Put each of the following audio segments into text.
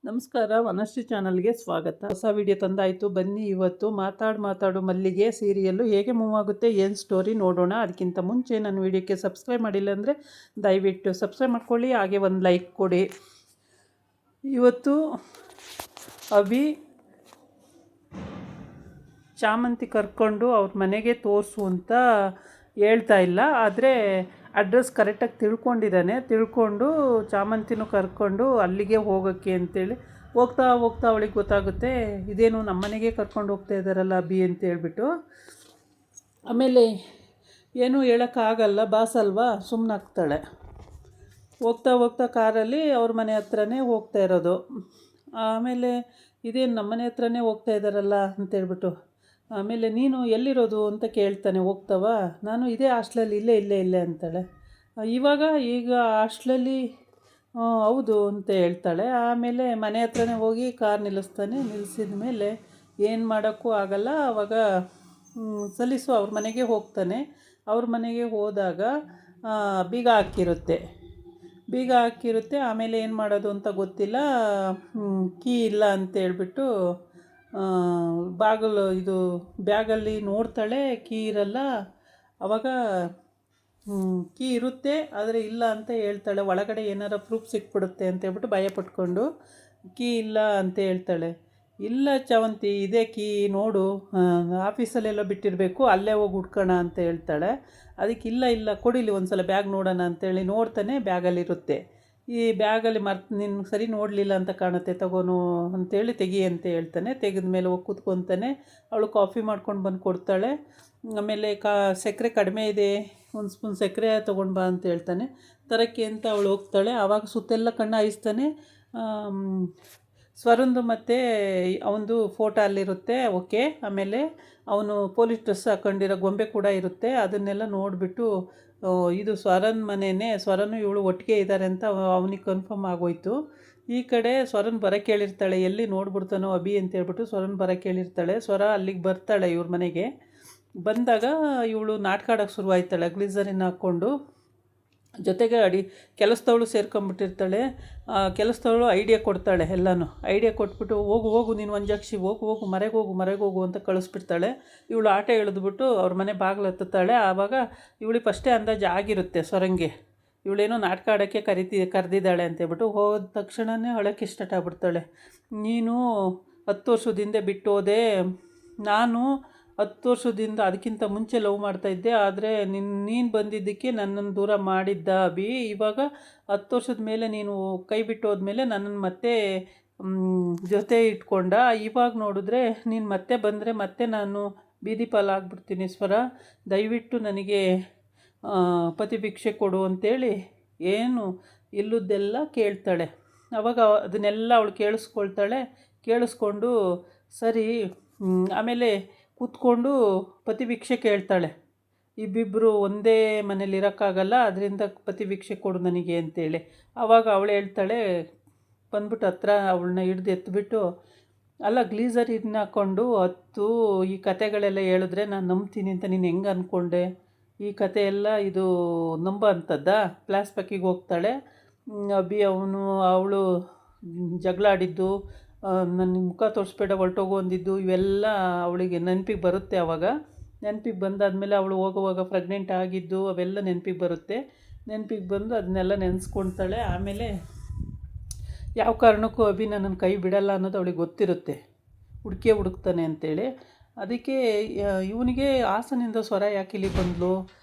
ನಮಸ್ಕಾರ, ವನಶ್ರೀ ಚಾನಲ್ಗೆ ಸ್ವಾಗತ. ಹೊಸ ವಿಡಿಯೋ ತಂದಾಯಿತು. ಬನ್ನಿ ಇವತ್ತು ಮಾತಾಡು ಮಲ್ಲಿಗೆ ಸೀರಿಯಲ್ಲು ಹೇಗೆ ಮೂವ್ ಆಗುತ್ತೆ, ಏನು ಸ್ಟೋರಿ ನೋಡೋಣ. ಅದಕ್ಕಿಂತ ಮುಂಚೆ ನನ್ನ ವಿಡಿಯೋಕ್ಕೆ ಸಬ್ಸ್ಕ್ರೈಬ್ ಮಾಡಿಲ್ಲ ಅಂದರೆ ದಯವಿಟ್ಟು ಸಬ್ಸ್ಕ್ರೈಬ್ ಮಾಡ್ಕೊಳ್ಳಿ, ಹಾಗೆ ಒಂದು ಲೈಕ್ ಕೊಡಿ. ಇವತ್ತು ಅಭಿ ಚಾಮಂತಿ ಕರ್ಕೊಂಡು ಅವ್ರ ಮನೆಗೆ ತೋರಿಸು ಅಂತ ಹೇಳ್ತಾ ಇಲ್ಲ, ಆದರೆ ಅಡ್ರೆಸ್ ಕರೆಕ್ಟಾಗಿ ತಿಳ್ಕೊಂಡು ಚಾಮಂತಿನೂ ಕರ್ಕೊಂಡು ಅಲ್ಲಿಗೆ ಹೋಗೋಕ್ಕೆ ಅಂತೇಳಿ ಹೋಗ್ತಾ ಅವಳಿಗೆ ಗೊತ್ತಾಗುತ್ತೆ, ಇದೇನು ನಮ್ಮನೆಗೆ ಕರ್ಕೊಂಡು ಹೋಗ್ತಾ ಇದ್ದಾರಲ್ಲ ಅಭಿ ಅಂತ ಹೇಳ್ಬಿಟ್ಟು. ಆಮೇಲೆ ಏನೂ ಹೇಳೋಕ್ಕಾಗಲ್ಲ, ಬಾಸ್ ಅಲ್ವಾ, ಸುಮ್ಮನಾಗ್ತಾಳೆ. ಹೋಗ್ತಾ ಕಾರಲ್ಲಿ ಅವ್ರ ಮನೆ ಹತ್ರನೇ ಹೋಗ್ತಾ ಇರೋದು. ಆಮೇಲೆ ಇದೇನು ನಮ್ಮನೆ ಹತ್ರನೇ ಹೋಗ್ತಾ ಇದ್ದಾರಲ್ಲ ಅಂತೇಳ್ಬಿಟ್ಟು, ಆಮೇಲೆ ನೀನು ಎಲ್ಲಿರೋದು ಅಂತ ಕೇಳ್ತಾನೆ. ಹೋಗ್ತಾವ, ನಾನು ಇದೇ ಹಾಸ್ಟ್ಲಲ್ಲಿ ಇಲ್ಲೇ ಅಂತಾಳೆ. ಈಗ ಹಾಸ್ಟ್ಲಲ್ಲಿ ಹೌದು ಅಂತ ಹೇಳ್ತಾಳೆ. ಆಮೇಲೆ ಮನೆ ಹತ್ರನೇ ಹೋಗಿ ಕಾರ್ ನಿಲ್ಲಿಸಿದ ಮೇಲೆ ಏನು ಮಾಡೋಕ್ಕೂ ಆಗಲ್ಲ. ಆವಾಗ ಸಲೀಸು ಅವ್ರ ಮನೆಗೆ ಹೋಗ್ತಾನೆ. ಅವ್ರ ಮನೆಗೆ ಹೋದಾಗ ಬೀಗ ಹಾಕಿರುತ್ತೆ. ಆಮೇಲೆ ಏನು ಮಾಡೋದು ಅಂತ ಗೊತ್ತಿಲ್ಲ, ಕೀ ಇಲ್ಲ ಅಂತೇಳ್ಬಿಟ್ಟು ಇದು ಬ್ಯಾಗಲ್ಲಿ ನೋಡ್ತಾಳೆ, ಕೀ ಇರಲ್ಲ. ಆವಾಗ ಕೀ ಇರುತ್ತೆ ಆದರೆ ಇಲ್ಲ ಅಂತ ಹೇಳ್ತಾಳೆ. ಒಳಗಡೆ ಏನಾರ ಪ್ರೂಫ್ ಸಿಕ್ಬಿಡುತ್ತೆ ಅಂತೇಳ್ಬಿಟ್ಟು ಭಯ ಪಟ್ಕೊಂಡು ಕೀ ಇಲ್ಲ ಅಂತ ಹೇಳ್ತಾಳೆ. ಇಲ್ಲ ಚಾವಂತಿ, ಇದೇ ಕೀ ನೋಡು, ಆಫೀಸಲ್ಲೆಲ್ಲ ಬಿಟ್ಟಿರಬೇಕು, ಅಲ್ಲೇ ಹೋಗಿ ಹುಡ್ಕೋಣ ಅಂತ ಹೇಳ್ತಾಳೆ. ಅದಕ್ಕೆ ಇಲ್ಲ ಕೊಡಿಲಿ ಒಂದು ಸಲ ಬ್ಯಾಗ್ ನೋಡೋಣ ಅಂತೇಳಿ ನೋಡ್ತಾನೆ. ಬ್ಯಾಗಲ್ಲಿರುತ್ತೆ. ಈ ಬ್ಯಾಗಲ್ಲಿ ನೀನು ಸರಿ ನೋಡಲಿಲ್ಲ ಅಂತ ಕಾಣುತ್ತೆ, ತಗೋನು ಅಂತೇಳಿ ತೆಗಿ ಅಂತ ಹೇಳ್ತಾನೆ. ತೆಗೆದ ಮೇಲೆ ಹೋಗಿ ಕೂತ್ಕೊತಾನೆ. ಅವಳು ಕಾಫಿ ಮಾಡ್ಕೊಂಡು ಬಂದು ಕೊಡ್ತಾಳೆ. ಆಮೇಲೆ ಸಕ್ಕರೆ ಕಡಿಮೆ ಇದೆ, ಒಂದು ಸ್ಪೂನ್ ಸಕ್ಕರೆ ತೊಗೊಂಡು ಬಾ ಅಂತ ಹೇಳ್ತಾನೆ. ತರಕ್ಕೆ ಅಂತ ಅವಳು ಹೋಗ್ತಾಳೆ. ಆವಾಗ ಸುತ್ತೆಲ್ಲ ಕಣ್ಣು ಹಾಯಿಸ್ತಾನೆ. ಸ್ವರಂದು ಮತ್ತು ಅವನದು ಫೋಟೋ ಅಲ್ಲಿರುತ್ತೆ. ಓಕೆ. ಆಮೇಲೆ ಅವನು ಪೊಲೀಸ್ ಡ್ರೆಸ್ ಹಾಕ್ಕೊಂಡಿರೋ ಗೊಂಬೆ ಕೂಡ ಇರುತ್ತೆ. ಅದನ್ನೆಲ್ಲ ನೋಡಿಬಿಟ್ಟು ಇದು ಸ್ವರನ್ ಮನೆಯೇ, ಸ್ವರನು ಇವಳು ಒಟ್ಟಿಗೆ ಇದ್ದಾರೆ ಅಂತ ಅವನಿಗೆ ಕನ್ಫರ್ಮ್ ಆಗೋಯ್ತು. ಈ ಕಡೆ ಸ್ವರನ್ ಬರೋಕ್ಕೆ ಹೇಳಿರ್ತಾಳೆ, ಎಲ್ಲಿ ನೋಡ್ಬಿಡ್ತಾನೋ ಅಭಿ ಅಂತ ಹೇಳ್ಬಿಟ್ಟು ಸ್ವರನ್ ಬರೋಕ್ಕೆ ಹೇಳಿರ್ತಾಳೆ. ಸ್ವರ ಅಲ್ಲಿಗೆ ಬರ್ತಾಳೆ ಇವ್ರ ಮನೆಗೆ. ಬಂದಾಗ ಇವಳು ನಾಟಕ ಆಡೋಕ್ಕೆ ಶುರುವಾಯ್ತಾಳೆ, ಗ್ಲಿಸರಿನ್ ಹಾಕ್ಕೊಂಡು. ಜೊತೆಗೆ ಕೆಲಸದವಳು ಸೇರ್ಕೊಂಡ್ಬಿಟ್ಟಿರ್ತಾಳೆ. ಕೆಲಸದವಳು ಐಡಿಯಾ ಕೊಡ್ತಾಳೆ, ಎಲ್ಲನೂ ಐಡಿಯಾ ಕೊಟ್ಬಿಟ್ಟು ಹೋಗು ನೀನು ಒಂಜಾಕ್ಷಿ ಹೋಗು ಮರೆಗೆ ಹೋಗು ಅಂತ ಕಳಿಸ್ಬಿಡ್ತಾಳೆ. ಇವಳು ಆಟ ಎಳೆದ್ಬಿಟ್ಟು ಅವ್ರ ಮನೆ ಬಾಗಿಲು ಹತ್ತುತ್ತಾಳೆ. ಆವಾಗ ಇವಳಿಗೆ ಫಸ್ಟೇ ಅಂದಾಜು ಆಗಿರುತ್ತೆ ಸ್ವರಂಗೆ, ಇವಳೇನೋ ನಾಟಕ ಆಡೋಕ್ಕೆ ಕರೆದಿದ್ದಾಳೆ ಅಂತೇಳ್ಬಿಟ್ಟು. ಹೋದ ತಕ್ಷಣವೇ ಅಳೋಕ್ಕೆ ಸ್ಟಾರ್ಟ್ ಆಗ್ಬಿಡ್ತಾಳೆ. ನೀನು 10 ವರ್ಷದಿಂದ ಬಿಟ್ಟು ಹೋದೆ, ನಾನು 10 ವರ್ಷದಿಂದ ಅದಕ್ಕಿಂತ ಮುಂಚೆ ಲವ್ ಮಾಡ್ತಾಯಿದ್ದೆ, ಆದರೆ ನೀನು ಬಂದಿದ್ದಕ್ಕೆ ನನ್ನನ್ನು ದೂರ ಮಾಡಿದ್ದ ಅಭಿ. ಇವಾಗ 10 ವರ್ಷದ ಮೇಲೆ ನೀನು ಕೈ ಬಿಟ್ಟು ಹೋದ್ಮೇಲೆ ನನ್ನನ್ನು ಮತ್ತೆ ಜೊತೆ ಇಟ್ಕೊಂಡ. ಇವಾಗ ನೋಡಿದ್ರೆ ನೀನು ಮತ್ತೆ ಬಂದರೆ ಮತ್ತೆ ನಾನು ಬೀದಿ ಪಾಲಾಗ್ಬಿಡ್ತೀನಿ. ಸ್ವರ, ದಯವಿಟ್ಟು ನನಗೆ ಪತಿ ಭಿಕ್ಷೆ ಕೊಡು ಅಂತೇಳಿ ಏನು ಇಲ್ಲದ್ದೆಲ್ಲ ಕೇಳ್ತಾಳೆ. ಆವಾಗ ಅದನ್ನೆಲ್ಲ ಅವಳು ಕೇಳಿಸ್ಕೊಂಡು ಸರಿ. ಆಮೇಲೆ ಕೂತ್ಕೊಂಡು ಪತಿ ಭಿಕ್ಷೆ ಕೇಳ್ತಾಳೆ. ಇಬ್ಬಿಬ್ಬರು ಒಂದೇ ಮನೇಲಿ ಇರೋಕ್ಕಾಗಲ್ಲ, ಅದರಿಂದ ಪತಿ ಭಿಕ್ಷೆ ಕೊಡು ನನಗೆ ಅಂತೇಳಿ. ಆವಾಗ ಅವಳು ಹೇಳ್ತಾಳೆ, ಬಂದ್ಬಿಟ್ಟು ಹತ್ರ ಅವಳನ್ನ ಹಿಡ್ದು ಎತ್ಬಿಟ್ಟು, ಅಲ್ಲ ಗ್ಲೀಸರಿನ್ ಹಾಕ್ಕೊಂಡು ಈ ಕತೆಗಳೆಲ್ಲ ಹೇಳಿದ್ರೆ ನಾನು ನಂಬ್ತೀನಿ ಅಂತ ನೀನು ಹೆಂಗೆ ಅಂದ್ಕೊಂಡೆ? ಈ ಕತೆ ಎಲ್ಲ ಇದು ನಂಬೋ ಅಂಥದ್ದಾ? ಫ್ಲ್ಯಾಶ್ ಬ್ಯಾಕಿಗೆ ಹೋಗ್ತಾಳೆ. ಅಭಿ ಅವಳು ಜಗಳ ಆಡಿದ್ದು, ನನ್ನ ಮುಖ ತೋರಿಸ್ಬೇಡ ಹೊರಟೋಗು ಅಂದಿದ್ದು, ಇವೆಲ್ಲ ಅವಳಿಗೆ ನೆನಪಿಗೆ ಬರುತ್ತೆ. ಆವಾಗ ನೆನಪಿಗೆ ಬಂದಾದಮೇಲೆ ಅವಳು ಹೋಗುವಾಗ ಪ್ರೆಗ್ನೆಂಟ್ ಆಗಿದ್ದು ಅವೆಲ್ಲ ನೆನಪಿಗೆ ಬಂದು ಅದನ್ನೆಲ್ಲ ನೆನೆಸ್ಕೊಳ್ತಾಳೆ. ಆಮೇಲೆ ಯಾವ ಕಾರಣಕ್ಕೂ ಅಭಿ ನನ್ನನ್ನು ಕೈ ಬಿಡಲ್ಲ ಅನ್ನೋದು ಅವಳಿಗೆ ಗೊತ್ತಿರುತ್ತೆ, ಹುಡುಕ್ತಾನೆ ಅಂತೇಳಿ. ಅದಕ್ಕೆ ಇವನಿಗೆ ಹಾಸನಿಂದ ಸ್ವರ ಯಾಕೆ ಇಲ್ಲಿಗೆ ಬಂದಳು,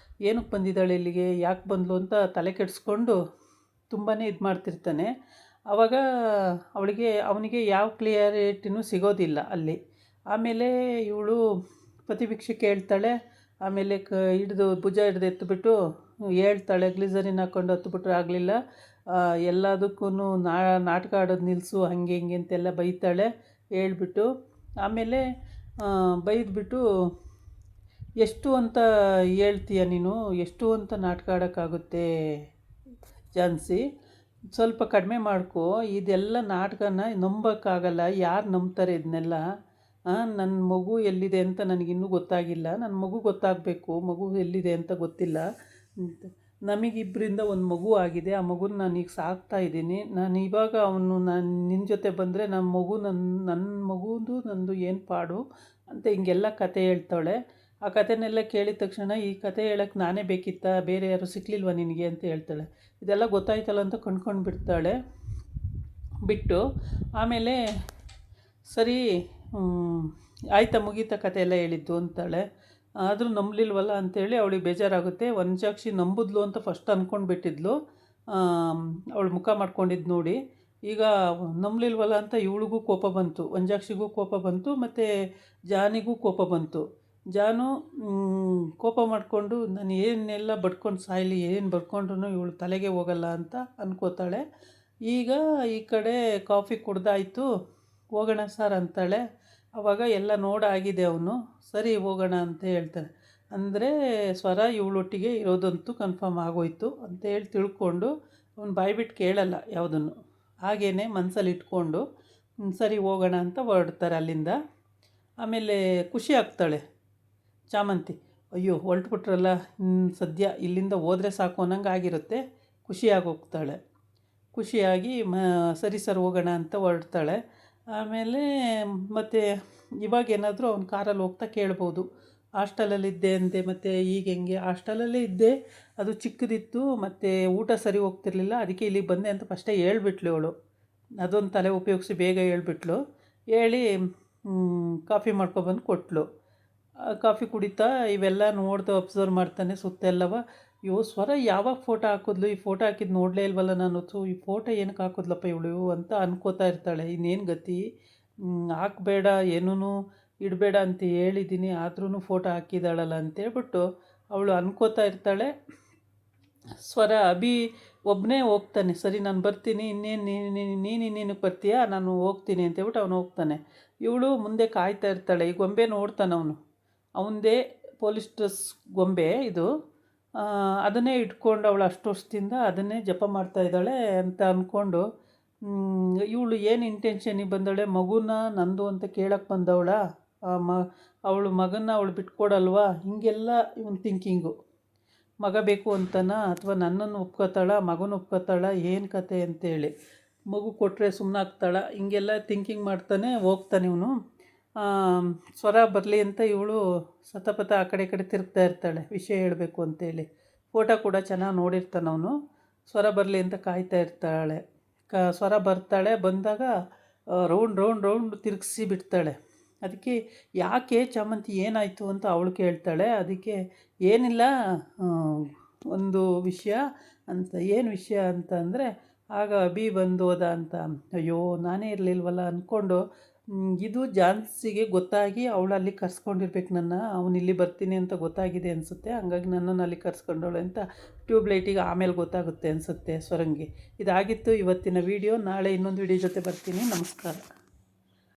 ಏನಕ್ಕೆ ಬಂದಿದ್ದಾಳೆ ಇಲ್ಲಿಗೆ, ಯಾಕೆ ಬಂದಳು ಅಂತ ತಲೆ ಕೆಡಿಸ್ಕೊಂಡು ತುಂಬಾ ಇದು ಮಾಡ್ತಿರ್ತಾನೆ. ಆವಾಗ ಅವನಿಗೆ ಯಾವ ಕ್ಲಿಯರಿಟಿನೂ ಸಿಗೋದಿಲ್ಲ ಅಲ್ಲಿ. ಆಮೇಲೆ ಇವಳು ಪತಿ ಭಿಕ್ಷೆ ಕೇಳ್ತಾಳೆ. ಆಮೇಲೆ ಭುಜ ಹಿಡ್ದು ಎತ್ತಿಬಿಟ್ಟು ಹೇಳ್ತಾಳೆ, ಗ್ಲಿಸರಿನ್ ಹಾಕ್ಕೊಂಡು ಹತ್ಬಿಟ್ರೆ ಆಗಲಿಲ್ಲ, ಎಲ್ಲದಕ್ಕೂ ನಾಟಕ ಆಡೋದು ನಿಲ್ಲಿಸು, ಹಂಗೆ ಹಿಂಗೆ ಅಂತೆಲ್ಲ ಬೈತಾಳೆ. ಹೇಳ್ಬಿಟ್ಟು ಆಮೇಲೆ ಬೈದ್ಬಿಟ್ಟು, ಎಷ್ಟು ಅಂತ ಹೇಳ್ತೀಯ ನೀನು, ಎಷ್ಟು ಅಂತ ನಾಟಕ ಆಡೋಕ್ಕಾಗುತ್ತೆ ಜಾನ್ಸಿ, ಸ್ವಲ್ಪ ಕಡಿಮೆ ಮಾಡ್ಕೊ, ಇದೆಲ್ಲ ನಾಟಕನ ನಂಬೋಕ್ಕಾಗಲ್ಲ, ಯಾರು ನಂಬ್ತಾರೆ ಇದನ್ನೆಲ್ಲ? ನನ್ನ ಮಗು ಎಲ್ಲಿದೆ ಅಂತ ನನಗಿನ್ನೂ ಗೊತ್ತಾಗಿಲ್ಲ, ನನ್ನ ಮಗು ಗೊತ್ತಾಗಬೇಕು, ಮಗು ಎಲ್ಲಿದೆ ಅಂತ ಗೊತ್ತಿಲ್ಲ, ನಮಗಿಬ್ಬರಿಂದ ಒಂದು ಮಗು ಆಗಿದೆ. ಆ ಮಗುನ ನಾನೀಗ ಸಾಕ್ತಾ ಇದ್ದೀನಿ. ನಾನು ಇವಾಗ ನಾನು ನಿನ್ನ ಜೊತೆ ಬಂದರೆ ನನ್ನ ಮಗುದು ನಂದು ಏನು ಪಾಡು ಅಂತ ಹಿಂಗೆಲ್ಲ ಕತೆ ಹೇಳ್ತಾಳೆ. ಆ ಕತೆನೆಲ್ಲ ಕೇಳಿದ ತಕ್ಷಣ ಈ ಕತೆ ಹೇಳೋಕ್ಕೆ ನಾನೇ ಬೇಕಿತ್ತಾ, ಬೇರೆ ಯಾರು ಸಿಕ್ಕಲಿಲ್ವ ನಿನಗೆ ಅಂತ ಹೇಳ್ತಾಳೆ. ಇದೆಲ್ಲ ಗೊತ್ತಾಯ್ತಲ್ಲ ಅಂತ ಕಣ್ಕೊಂಡು ಬಿಡ್ತಾಳೆ. ಬಿಟ್ಟು ಆಮೇಲೆ ಸರಿ ಆಯಿತಾ ಮುಗೀತಾ ಕತೆ ಎಲ್ಲ ಹೇಳಿದ್ದು ಅಂತಾಳೆ. ಆದರೂ ನಂಬಲಿಲ್ವಲ್ಲ ಅಂಥೇಳಿ ಅವಳಿಗೆ ಬೇಜಾರಾಗುತ್ತೆ. ವಂಜಾಕ್ಷಿ ನಂಬಿದ್ಲು ಅಂತ ಫಸ್ಟ್ ಅಂದ್ಕೊಂಡ್ಬಿಟ್ಟಿದ್ಲು. ಅವಳು ಮುಖ ಮಾಡ್ಕೊಂಡಿದ್ದು ನೋಡಿ ಈಗ ನಂಬಲಿಲ್ವಲ್ಲ ಅಂತ ಇವಳಿಗೂ ಕೋಪ ಬಂತು, ವಂಜಾಕ್ಷಿಗೂ ಕೋಪ ಬಂತು, ಮತ್ತು ಜಾನಿಗೂ ಕೋಪ ಬಂತು. ಜಾನು ಕೋಪ ಮಾಡಿಕೊಂಡು ನಾನು ಏನೆಲ್ಲ ಬಡ್ಕೊಂಡು ಸಾಯಲಿ, ಏನು ಬಡ್ಕೊಂಡ್ರು ಇವಳು ತಲೆಗೆ ಹೋಗಲ್ಲ ಅಂತ ಅನ್ಕೋತಾಳೆ. ಈಗ ಈ ಕಡೆ ಕಾಫಿ ಕುಡ್ದಾಯಿತು, ಹೋಗೋಣ ಸರ್ ಅಂತಾಳೆ. ಆವಾಗ ಎಲ್ಲ ನೋಡಾಗಿದೆ ಅವನು. ಸರಿ ಹೋಗೋಣ ಅಂತ ಹೇಳ್ತಾನೆ. ಅಂದರೆ ಸ್ವರ ಇವಳೊಟ್ಟಿಗೆ ಇರೋದಂತೂ ಕನ್ಫರ್ಮ್ ಆಗೋಯ್ತು ಅಂತೇಳಿ ತಿಳ್ಕೊಂಡು ಅವನು ಬಾಯ್ಬಿಟ್ಟು ಕೇಳಲ್ಲ ಯಾವುದನ್ನು, ಹಾಗೇ ಮನಸ್ಸಲ್ಲಿ ಇಟ್ಕೊಂಡು ಸರಿ ಹೋಗೋಣ ಅಂತ ಹೊರಡ್ತಾರೆ ಅಲ್ಲಿಂದ. ಆಮೇಲೆ ಖುಷಿ ಆಗ್ತಾಳೆ ಚಾಮಂತಿ. ಅಯ್ಯೋ ಹೊರಟ್ಬಿಟ್ರಲ್ಲ, ಸದ್ಯ ಇಲ್ಲಿಂದ ಹೋದರೆ ಸಾಕು ಅನ್ನಂಗೆ ಆಗಿರುತ್ತೆ. ಖುಷಿಯಾಗಿ ಹೋಗ್ತಾಳೆ. ಖುಷಿಯಾಗಿ ಸರಿ ಸರ್ ಹೋಗೋಣ ಅಂತ ಹೊರಡ್ತಾಳೆ. ಆಮೇಲೆ ಮತ್ತು ಇವಾಗೇನಾದರೂ ಅವ್ನು ಕಾರಲ್ಲಿ ಹೋಗ್ತಾ ಕೇಳ್ಬೋದು, ಹಾಸ್ಟೆಲಲ್ಲಿದ್ದೆ ಅಂತೆ ಮತ್ತು ಈಗ ಹೆಂಗೆ, ಹಾಸ್ಟೆಲಲ್ಲೇ ಇದ್ದೆ, ಅದು ಚಿಕ್ಕದಿತ್ತು ಮತ್ತು ಊಟ ಸರಿ ಹೋಗ್ತಿರ್ಲಿಲ್ಲ, ಅದಕ್ಕೆ ಇಲ್ಲಿಗೆ ಬಂದೆ ಅಂತ ಫಸ್ಟೇ ಹೇಳ್ಬಿಟ್ಲು ಅವಳು. ಅದೊಂದು ತಲೆ ಉಪಯೋಗಿಸಿ ಬೇಗ ಹೇಳ್ಬಿಟ್ಲು. ಹೇಳಿ ಕಾಫಿ ಮಾಡ್ಕೊಬಂದು ಕೊಟ್ಟಳು. ಕಾಫಿ ಕುಡಿತಾ ಇವೆಲ್ಲ ನೋಡ್ತಾ ಅಬ್ಸರ್ವ್ ಮಾಡ್ತಾನೆ ಸುತ್ತೆಲ್ಲವ. ಅಯ್ಯೋ ಸ್ವರ ಯಾವಾಗ ಫೋಟೋ ಹಾಕಿದ್ಲು, ಈ ಫೋಟೋ ಹಾಕಿದ್ದು ನೋಡಲೇ ಇಲ್ವಲ್ಲ ನಾನು, ಈ ಫೋಟೋ ಏನಕ್ಕೆ ಹಾಕಿದ್ಲಪ್ಪ ಇವಳು ಅಂತ ಅನ್ಕೋತಾ ಇರ್ತಾಳೆ. ಇನ್ನೇನು ಗತಿ, ಹಾಕಬೇಡ ಏನೂ ಇಡಬೇಡ ಅಂತ ಹೇಳಿದ್ದೀನಿ, ಆದ್ರೂ ಫೋಟೋ ಹಾಕಿದ್ದಾಳಲ್ಲ ಅಂತೇಳ್ಬಿಟ್ಟು ಅವಳು ಅನ್ಕೋತಾ ಇರ್ತಾಳೆ. ಸ್ವರ ಅಭಿ ಒಬ್ಬನೇ ಹೋಗ್ತಾನೆ. ಸರಿ ನಾನು ಬರ್ತೀನಿ, ಇನ್ನೇನು ಬರ್ತೀಯಾ, ನಾನು ಹೋಗ್ತೀನಿ ಅಂತೇಳ್ಬಿಟ್ಟು ಅವನು ಹೋಗ್ತಾನೆ. ಇವಳು ಮುಂದೆ ಕಾಯ್ತಾ ಇರ್ತಾಳೆ. ಈ ಗೊಂಬೆ ನೋಡ್ತಾನೆ ಅವನು, ಅವನದೇ ಪೊಲೀಸ್ ಡ್ರೆಸ್ ಗೊಂಬೆ ಇದು. ಅದನ್ನೇ ಇಟ್ಕೊಂಡು ಅವಳು ಅಷ್ಟು ವರ್ಷದಿಂದ ಅದನ್ನೇ ಜಪ ಮಾಡ್ತಾ ಇದ್ದಾಳೆ ಅಂತ ಅಂದ್ಕೊಂಡು ಇವಳು ಏನು ಇಂಟೆನ್ಷನಿಗೆ ಬಂದವಳೆ, ಮಗುನ ನಂದು ಅಂತ ಕೇಳಕ್ಕೆ ಬಂದವಳ, ಅವಳು ಮಗನ ಅವಳು ಬಿಟ್ಕೊಡಲ್ವಾ, ಹೀಗೆಲ್ಲ ಇವನು ಥಿಂಕಿಂಗು. ಮಗ ಬೇಕು ಅಂತನಾ ಅಥವಾ ನನ್ನನ್ನು ಒಪ್ಕೋತಾಳ, ಮಗನ ಒಪ್ಕೋತಾಳ, ಏನು ಕತೆ ಅಂತೇಳಿ. ಮಗು ಕೊಟ್ಟರೆ ಸುಮ್ಮನಾಗ್ತಾಳ, ಹಿಂಗೆಲ್ಲ ಥಿಂಕಿಂಗ್ ಮಾಡ್ತಾನೆ ಹೋಗ್ತಾನೆ ಇವನು. ಸ್ವರ ಬರಲಿ ಅಂತ ಇವಳು ಸತಪಥ ಆ ಕಡೆ ಈ ಕಡೆ ತಿರುಗ್ತಾ ಇರ್ತಾಳೆ ವಿಷಯ ಹೇಳಬೇಕು ಅಂತೇಳಿ. ಫೋಟೋ ಕೂಡ ಚೆನ್ನಾಗಿ ನೋಡಿರ್ತಾನೆ ಅವನು. ಸ್ವರ ಬರಲಿ ಅಂತ ಕಾಯ್ತಾ ಇರ್ತಾಳೆ. ಸ್ವರ ಬರ್ತಾಳೆ. ಬಂದಾಗ ರೌಂಡ್ ತಿರುಗಿಸಿ ಬಿಡ್ತಾಳೆ. ಅದಕ್ಕೆ ಯಾಕೆ ಚಾಮಂತಿ ಏನಾಯಿತು ಅಂತ ಅವಳು ಕೇಳ್ತಾಳೆ. ಅದಕ್ಕೆ ಏನಿಲ್ಲ, ಒಂದು ವಿಷಯ ಅಂತ. ಏನು ವಿಷಯ ಅಂತ ಅಂದರೆ ಆಗ ಅಭಿ ಬಂದು ಹೋದ ಅಂತ. ಅಯ್ಯೋ ನಾನೇ ಇರಲಿಲ್ವಲ್ಲ ಅಂದ್ಕೊಂಡು, ಇದು ಜಾನ್ಸಿಗೆ ಗೊತ್ತಾಗಿ ಅವಳು ಅಲ್ಲಿ ಕರ್ಸ್ಕೊಂಡಿರ್ಬೇಕು ನನ್ನ, ಅವನು ಇಲ್ಲಿ ಬರ್ತೀನಿ ಅಂತ ಗೊತ್ತಾಗಿದೆ ಅನಿಸುತ್ತೆ, ಹಂಗಾಗಿ ನನ್ನನ್ನು ಅಲ್ಲಿ ಕರ್ಸ್ಕೊಂಡವಳೆ ಅಂತ ಟ್ಯೂಬ್ಲೈಟಿಗೆ ಆಮೇಲೆ ಗೊತ್ತಾಗುತ್ತೆ ಅನಿಸುತ್ತೆ ಸ್ವರಂಗಿ. ಇದಾಗಿತ್ತು ಇವತ್ತಿನ ವಿಡಿಯೋ. ನಾಳೆ ಇನ್ನೊಂದು ವಿಡಿಯೋ ಜೊತೆ ಬರ್ತೀನಿ. ನಮಸ್ಕಾರ.